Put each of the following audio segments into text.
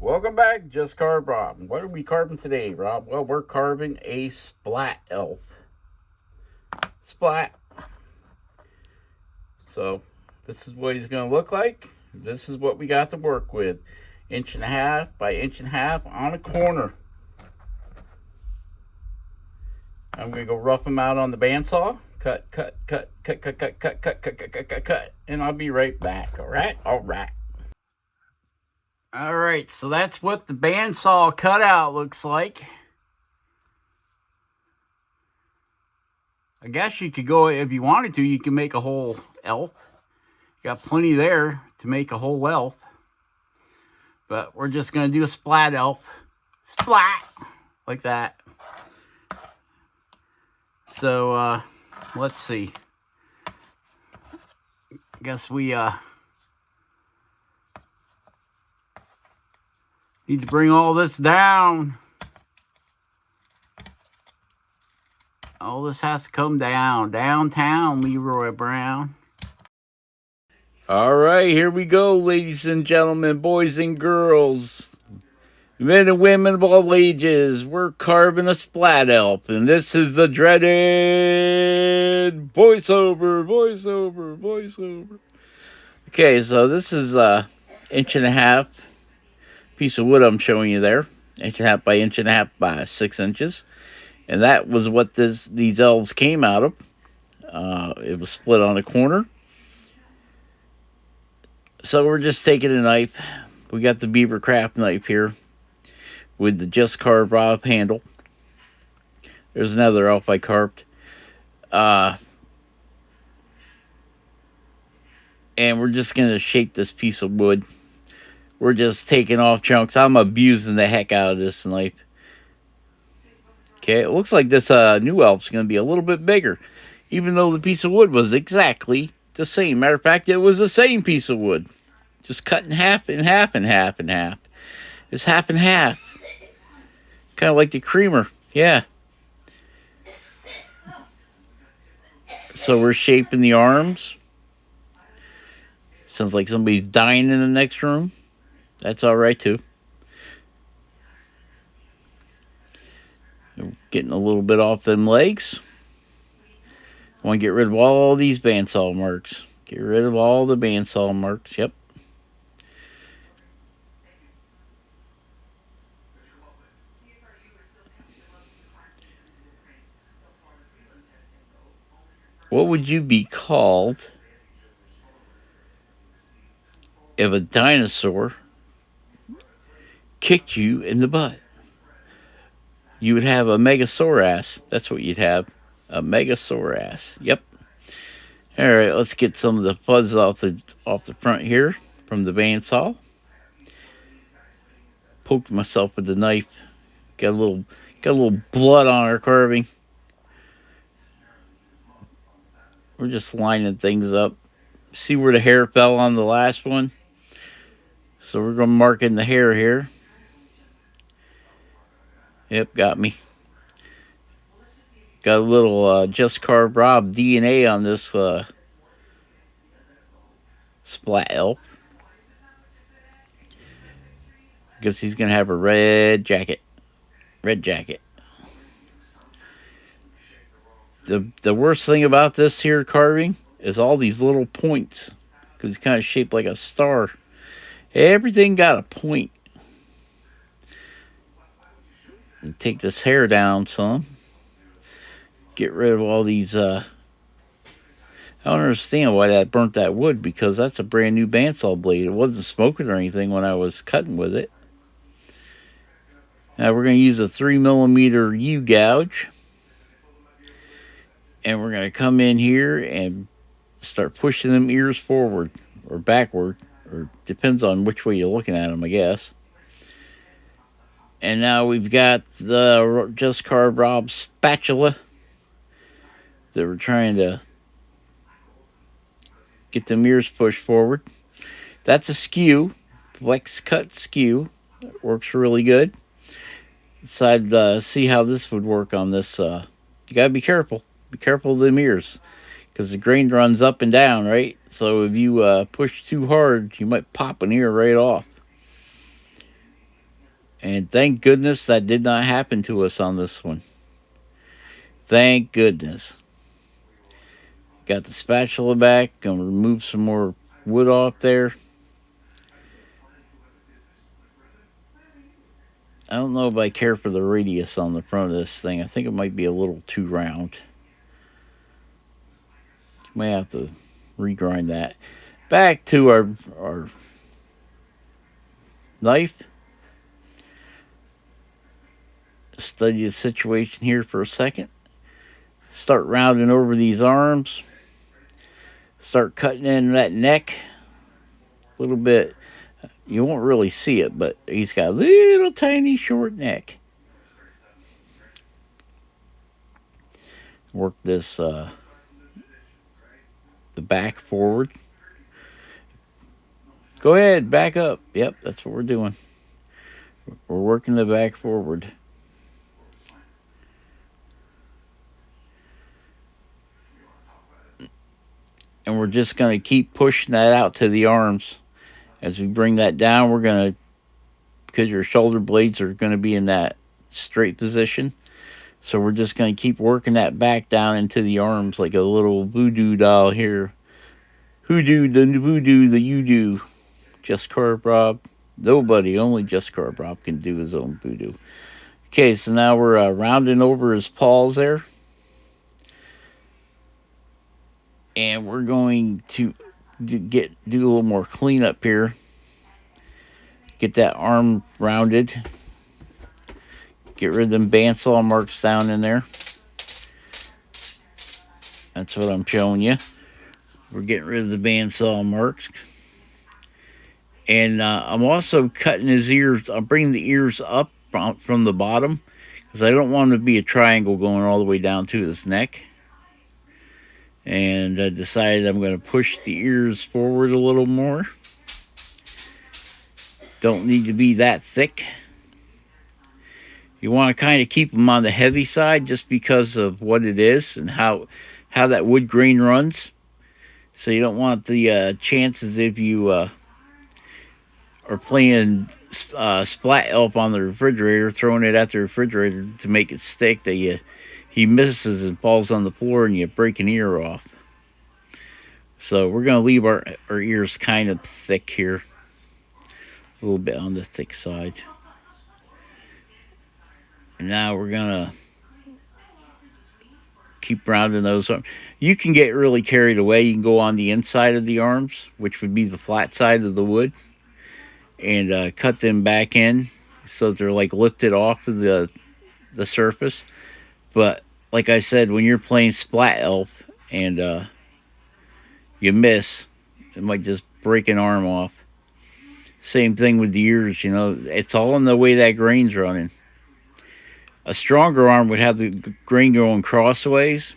Welcome back, Just Carve Rob. What are we carving today, Rob? Well, we're carving a splat elf. Splat. So, this is what he's going to look like. This is what we got to work with. 1.5 inch by 1.5 inch on a corner. I'm going to go rough him out on the bandsaw. Cut, and I'll be right back. All right? All right. All right, so that's what the bandsaw cutout looks like. I guess you could go, if you wanted to, you can make a whole elf. You got plenty there to make a whole elf. But we're just going to do a splat elf. Splat! Like that. So, let's see. I guess we, need to bring all this down. All this has to come down. Downtown, Leroy Brown. All right, here we go, ladies and gentlemen, boys and girls, men and women of all ages. We're carving a splat elf, and this is the dreaded voiceover. Okay, so this is a 1.5 inch piece of wood I'm showing you there. 1.5 inch by 1.5 inch by 6 inches. And that was what these elves came out of. It was split on a corner. So we're just taking a knife. We got the Beaver Craft knife here with the Just Carve Rob handle. There's another elf I carved. And we're just going to shape this piece of wood. We're just taking off chunks. I'm abusing the heck out of this knife. Okay, it looks like this new elf's going to be a little bit bigger, even though the piece of wood was exactly the same. Matter of fact, it was the same piece of wood, just cut in half, and half, and half, and half. It's half and half, kind of like the creamer. Yeah. So we're shaping the arms. Sounds like somebody's dying in the next room. That's all right too. Getting a little bit off them legs. I want to get rid of all these bandsaw marks. Get rid of all the bandsaw marks. Yep. What would you be called if a dinosaur kicked you in the butt? You would have a megasaurus. That's what you'd have. A megasaurus. Yep. All right, let's get some of the fuzz off the front here from the bandsaw. Poked myself with the knife. Got a little blood on our carving. We're just lining things up. See where the hair fell on the last one? So we're going to mark in the hair here. Yep, got me. Got a little Just Carve Rob DNA on this splat elf. Guess he's going to have a red jacket. Red jacket. The worst thing about this here carving is all these little points, because it's kind of shaped like a star. Everything got a point. And take this hair down some. Get rid of all these. I don't understand why that burnt that wood, because that's a brand new bandsaw blade. It wasn't smoking or anything when I was cutting with it. Now we're going to use a 3mm U-gouge. And we're going to come in here and start pushing them ears forward or backward, or depends on which way you're looking at them, I guess. And now we've got the Just Carve Rob spatula that we're trying to get them ears pushed forward. That's a skew, flex cut skew. That works really good. Decide see how this would work on this. You gotta be careful. Be careful of them ears, because the grain runs up and down, right? So if you push too hard, you might pop an ear right off. And thank goodness that did not happen to us on this one. Thank goodness. Got the spatula back. Gonna remove some more wood off there. I don't know if I care for the radius on the front of this thing. I think it might be a little too round. May have to regrind that. Back to our knife. Study the situation here for a second. Start rounding over these arms. Start cutting in that neck a little bit. You won't really see it, but he's got a little tiny short neck. Work this the back forward. Go ahead, back up. Yep, that's what we're doing. We're working the back forward. And we're just going to keep pushing that out to the arms. As we bring that down, we're going to, because your shoulder blades are going to be in that straight position, so we're just going to keep working that back down into the arms like a little voodoo doll here. Hoodoo, the voodoo, the you do. Just Carve Rob. Nobody, only Just Carve Rob can do his own voodoo. Okay, so now we're rounding over his paws there. And we're going to do a little more cleanup here. Get that arm rounded. Get rid of them bandsaw marks down in there. That's what I'm showing you. We're getting rid of the bandsaw marks. And I'm also cutting his ears. I'm bringing the ears up from the bottom because I don't want them to be a triangle going all the way down to his neck. And I decided I'm going to push the ears forward a little more. Don't need to be that thick. You want to kind of keep them on the heavy side just because of what it is and how that wood grain runs. So you don't want the chances if you are playing splat elf on the refrigerator, throwing it at the refrigerator to make it stick, that he misses and falls on the floor and you break an ear off. So we're going to leave our ears kind of thick here. A little bit on the thick side. And now we're going to keep rounding those arms. You can get really carried away. You can go on the inside of the arms, which would be the flat side of the wood, and cut them back in so they're like lifted off of the surface. But like I said, when you're playing splat elf and you miss, it might just break an arm off. Same thing with the ears, you know. It's all in the way that grain's running. A stronger arm would have the grain going crossways,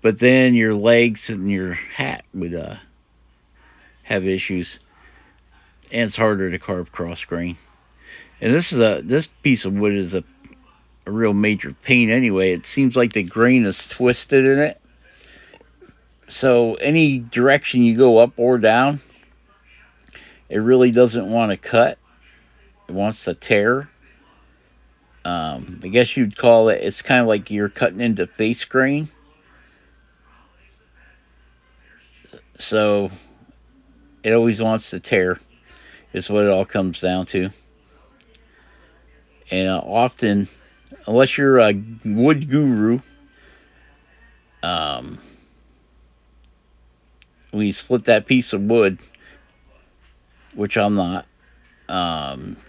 but then your legs and your hat would have issues, and it's harder to carve cross grain. And this piece of wood is a real major pain anyway. It seems like the grain is twisted in it, so any direction you go up or down, it really doesn't want to cut. It wants to tear. I guess you'd call it, it's kind of like you're cutting into face grain. So it always wants to tear, is what it all comes down to. And often, unless you're a wood guru, when you split that piece of wood, which I'm not,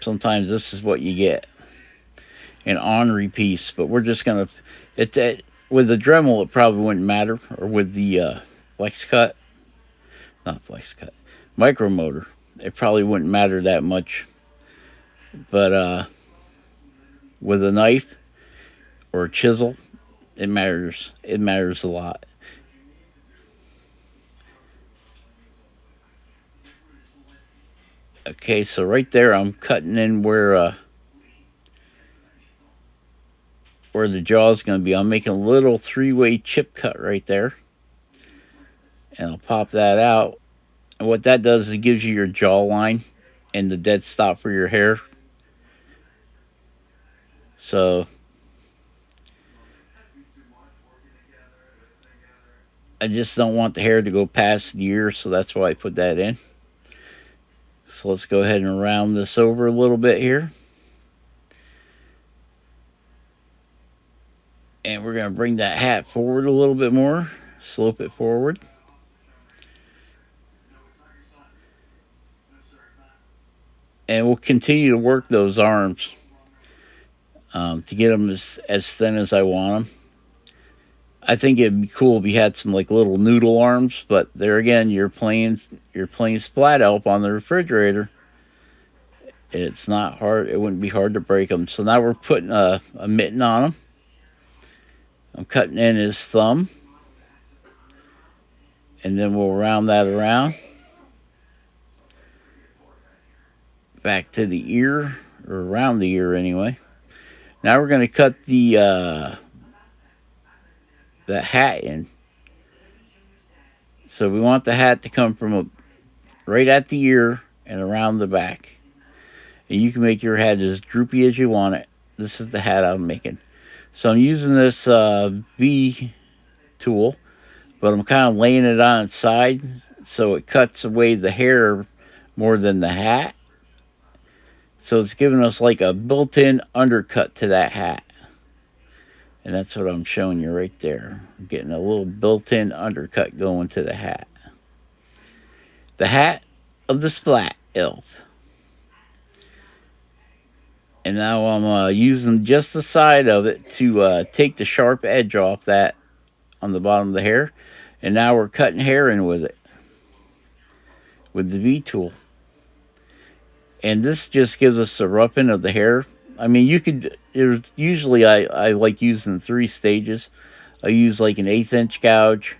sometimes this is what you get. An ornery piece, but we're just going to, with the Dremel it probably wouldn't matter, or with the micro motor, it probably wouldn't matter that much. But with a knife or a chisel, it matters. It matters a lot. Okay, so right there I'm cutting in where the jaw is going to be. I'm making a little 3-way chip cut right there. And I'll pop that out. And what that does is it gives you your jaw line and the dead stop for your hair. So I just don't want the hair to go past the ear, so that's why I put that in. So let's go ahead and round this over a little bit here. And we're going to bring that hat forward a little bit more. Slope it forward. And we'll continue to work those arms to get them as thin as I want them. I think it'd be cool if you had some like little noodle arms, but there again, you're playing splat help on the refrigerator. It's not hard. It wouldn't be hard to break them. So now we're putting a mitten on him. I'm cutting in his thumb, and then we'll round that around back to the ear, or around the ear anyway. Now we're going to cut the hat in. So we want the hat to come from right at the ear and around the back. And you can make your hat as droopy as you want it. This is the hat I'm making. So I'm using this V tool, but I'm kind of laying it on its side so it cuts away the hair more than the hat. So it's giving us like a built-in undercut to that hat. And that's what I'm showing you right there. I'm getting a little built-in undercut going to the hat. The hat of the splat elf. And now I'm using just the side of it to take the sharp edge off that on the bottom of the hair. And now we're cutting hair in with it, with the V tool. And this just gives us a roughing of the hair. I mean, you could, usually I like using 3 stages. I use like an 1/8 inch gouge.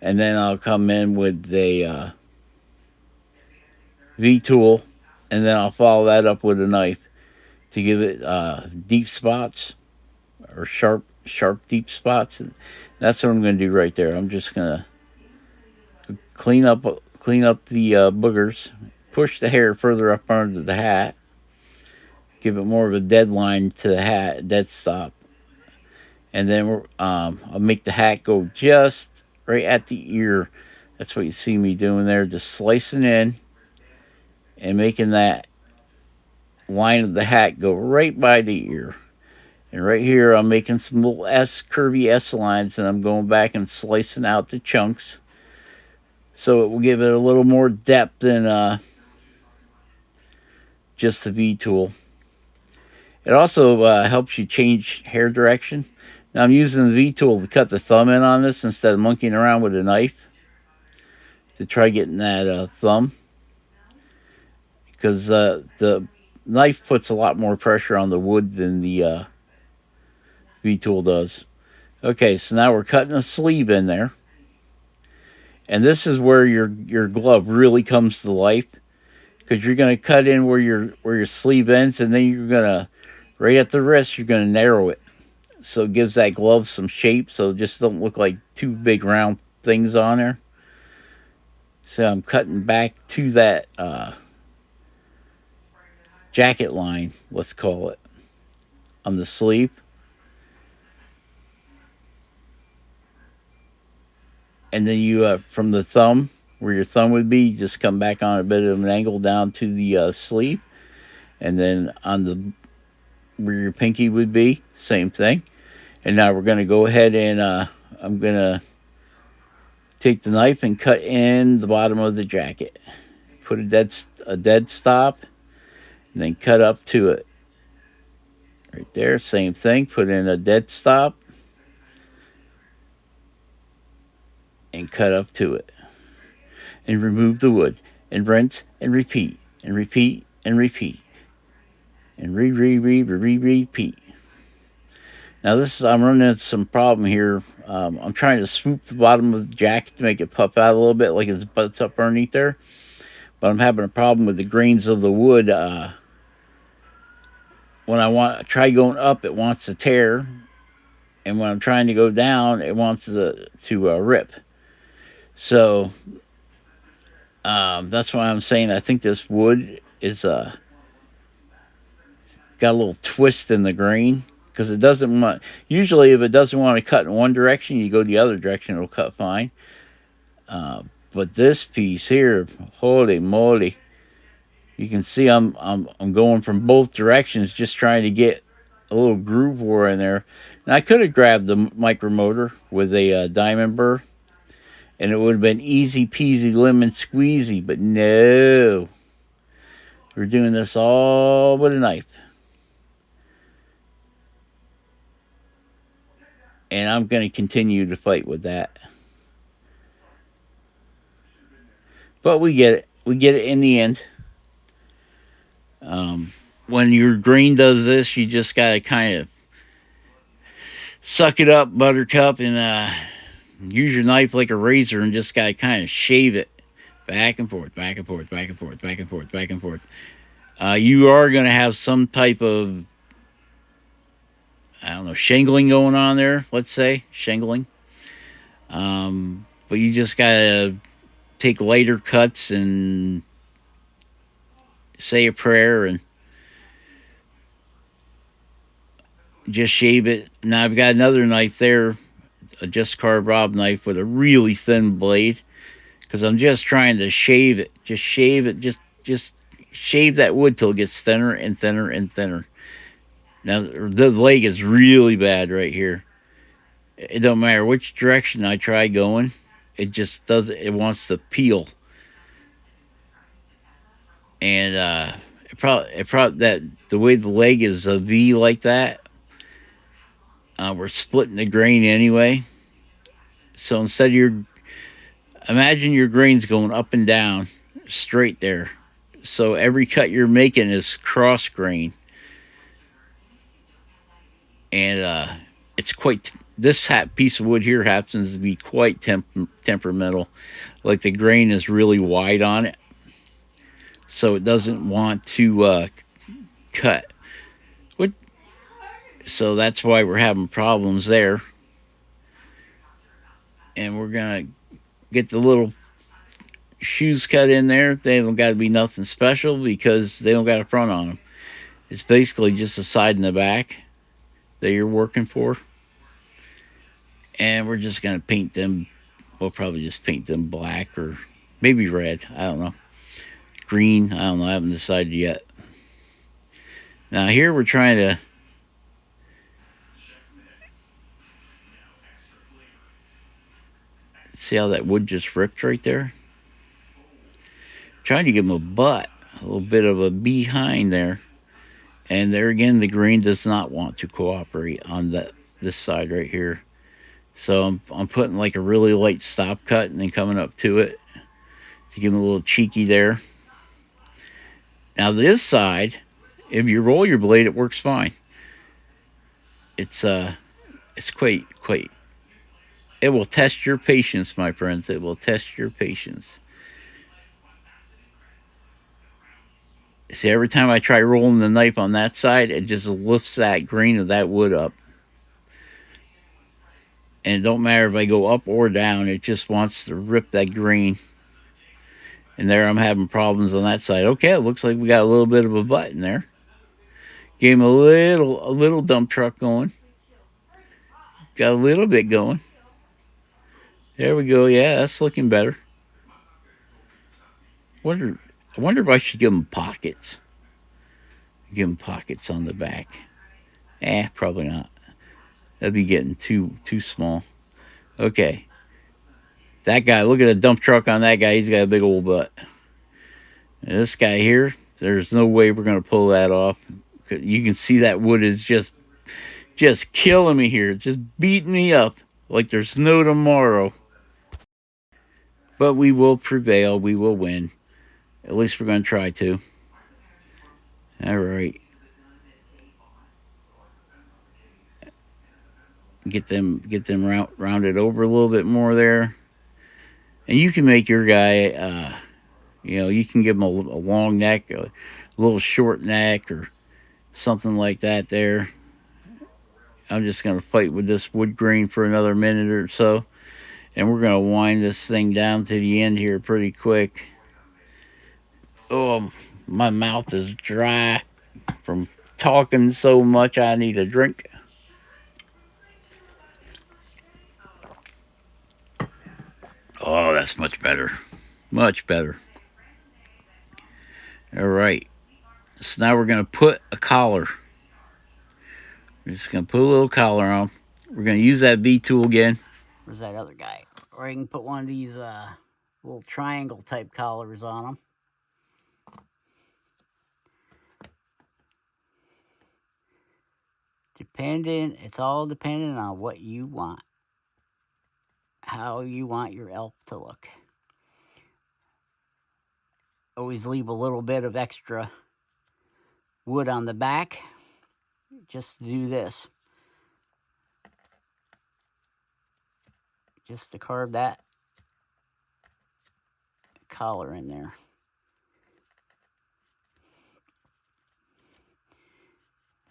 And then I'll come in with a V tool. And then I'll follow that up with a knife to give it deep spots, or sharp deep spots. And that's what I'm going to do right there. I'm just going to clean up the boogers, push the hair further up under the hat, give it more of a deadline to the hat, dead stop. And then I'll make the hat go just right at the ear. That's what you see me doing there, just slicing in and making that line of the hat go right by the ear. And right here, I'm making some little curvy S lines, and I'm going back and slicing out the chunks, so it will give it a little more depth than just the V tool. It also helps you change hair direction. Now I'm using the V tool to cut the thumb in on this instead of monkeying around with a knife to try getting that thumb, because the knife puts a lot more pressure on the wood than the V tool does. Okay, so now we're cutting a sleeve in there. And this is where your glove really comes to life, because you're going to cut in where your sleeve ends, and then you're going to, right at the wrist, you're going to narrow it. So it gives that glove some shape, so it just don't look like 2 big round things on there. So I'm cutting back to that jacket line, let's call it, on the sleeve. And then you, from the thumb, where your thumb would be, you just come back on a bit of an angle down to the sleeve. And then on the where your pinky would be, same thing. And now we're going to go ahead and I'm going to take the knife and cut in the bottom of the jacket. Put a dead stop, and then cut up to it. Right there, same thing. Put in a dead stop and cut up to it. And remove the wood. And rinse and repeat. And repeat and repeat. And repeat. Now I'm running into some problem here. I'm trying to swoop the bottom of the jacket to make it puff out a little bit, like its butts up underneath there. But I'm having a problem with the grains of the wood. When I try going up, it wants to tear. And when I'm trying to go down, it wants to rip. So that's why I'm saying I think this wood is got a little twist in the grain because it doesn't want. Usually, if it doesn't want to cut in one direction, you go the other direction, it'll cut fine. Uh, but this piece here, holy moly! You can see I'm going from both directions, just trying to get a little groove war in there. And I could have grabbed the micromotor with a diamond burr, and it would have been easy peasy lemon squeezy. But no, we're doing this all with a knife. And I'm going to continue to fight with that. But we get it. We get it in the end. When your grain does this, you just got to kind of suck it up, buttercup, and use your knife like a razor and just got to kind of shave it back and forth, back and forth, back and forth, back and forth, back and forth. You are going to have some type of, I don't know, shingling going on there, let's say, shingling. But you just got to take lighter cuts and say a prayer and just shave it. Now I've got another knife there, a just carve knife with a really thin blade, because I'm just trying to shave it. Just shave it. Just shave that wood till it gets thinner and thinner and thinner. Now the leg is really bad right here. It don't matter which direction I try going, it just does. It wants to peel, and it probably that the way the leg is a V like that. We're splitting the grain anyway. So instead of imagine your grain's going up and down straight there. So every cut you're making is cross grain. And it's quite, this piece of wood here happens to be quite temperamental. Like the grain is really wide on it. So it doesn't want to cut. So that's why we're having problems there. And we're going to get the little shoes cut in there. They don't got to be nothing special because they don't got a front on them. It's basically just the side and the back that you're working for. And we're just going to paint them. We'll probably just paint them black or maybe red. I don't know. Green. I don't know. I haven't decided yet. Now here we're trying to see how that wood just ripped right there. Trying to give him a butt, a little bit of a behind there. And there again, the grain does not want to cooperate on this side right here. So I'm putting like a really light stop cut and then coming up to it to give him a little cheeky there. Now this side, if you roll your blade, it works fine. It's quite. It will test your patience, my friends. It will test your patience. See, every time I try rolling the knife on that side, it just lifts that grain of that wood up. And it don't matter if I go up or down, it just wants to rip that grain. And there I'm having problems on that side. Okay, it looks like we got a little bit of a butt in there. Gave him a little dump truck going. Got a little bit going. There we go. Yeah, that's looking better. I wonder if I should give him pockets. Give him pockets on the back. Probably not. That'd be getting too small. Okay. That guy, look at the dump truck on that guy. He's got a big old butt. And this guy here, there's no way we're going to pull that off. You can see that wood is just killing me here. Just beating me up like there's no tomorrow. But we will prevail. We will win. At least we're going to try to. All right. Get them rounded over a little bit more there. And you can make your guy, you can give him a long neck, a little short neck, or something like that there. I'm just going to fight with this wood grain for another minute or so. And we're going to wind this thing down to the end here pretty quick. Oh, my mouth is dry from talking so much I need a drink. Oh, that's much better. Much better. All right. So now we're going to put a collar. We're just going to put a little collar on. We're going to use that V tool again. Where's that other guy? Or I can put one of these little triangle type collars on them. It's all dependent on what you want. How you want your elf to look. Always leave a little bit of extra wood on the back just to do this. Just to carve that collar in there.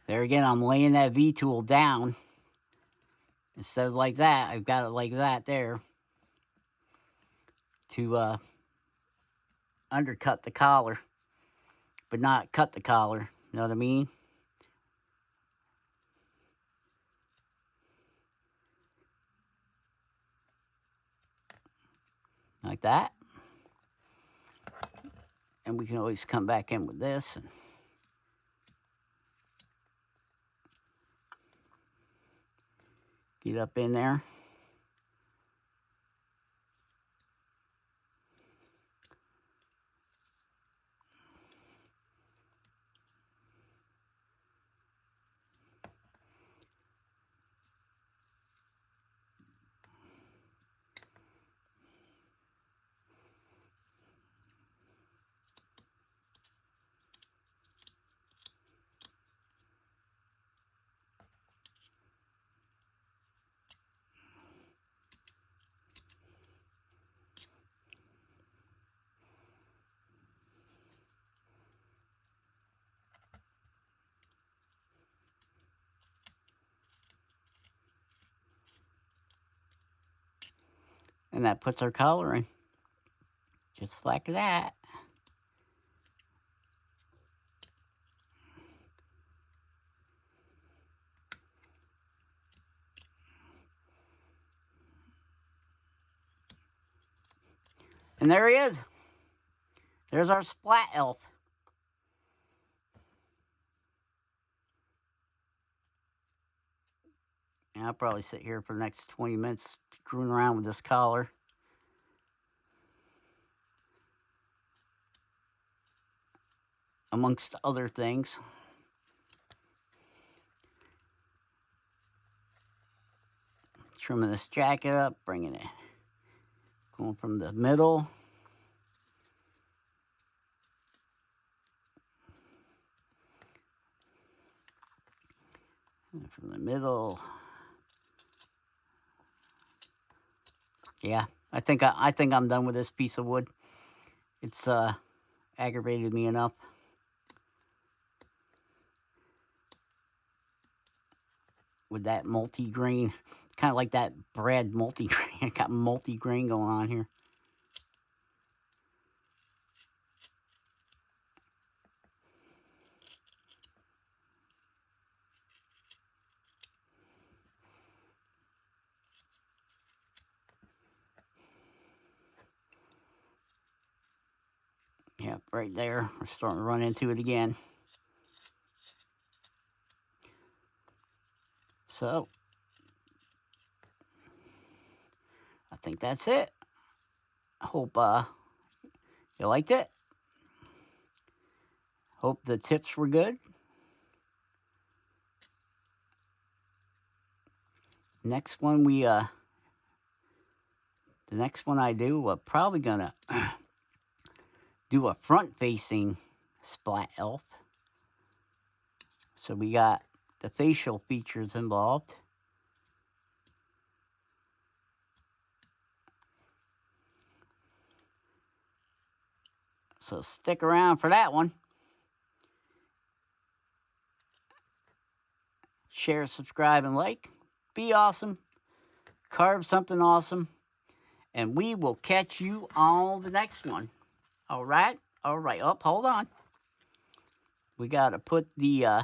There again, I'm laying that V tool down. Instead of like that, I've got it like that there to undercut the collar, but not cut the collar. You know what I mean? Like that. And we can always come back in with this. And get up in there. And that puts our collar in. Just like that. And there he is. There's our splat elf. And I'll probably sit here for the next 20 minutes screwing around with this collar. Amongst other things. Trimming this jacket up, bringing it. Going from the middle. And from the middle. Yeah, I think I'm done with this piece of wood. It's aggravated me enough. With that multi-grain, kind of like that bread multi-grain. I got multi-grain going on here. Yep, right there. We're starting to run into it again. So, I think that's it. I hope you liked it. Hope the tips were good. Next one the next one I do, we're probably gonna do a front-facing splat elf. So we got the facial features involved. So stick around for that one. Share, subscribe, and like. Be awesome. Carve something awesome. And we will catch you on the next one. All right? All right. Oh, hold on. We got to put the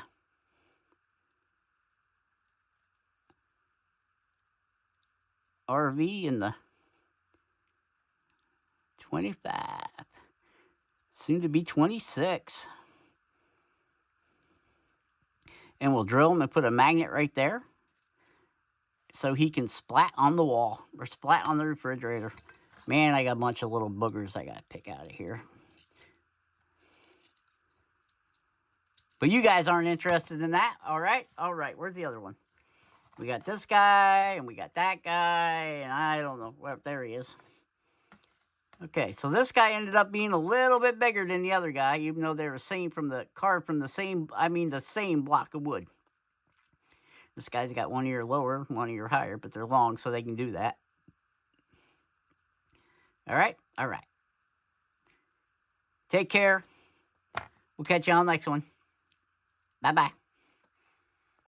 RV in the 25. Soon to be 26. And we'll drill him and put a magnet right there so he can splat on the wall or splat on the refrigerator. Man, I got a bunch of little boogers I got to pick out of here. But you guys aren't interested in that, all right? All right, where's the other one? We got this guy, and we got that guy, and I don't know. Well, there he is. Okay, so this guy ended up being a little bit bigger than the other guy, even though they were carved from the same block of wood. This guy's got one ear lower, one ear higher, but they're long, so they can do that. All right, all right. Take care. We'll catch you on the next one. Bye-bye.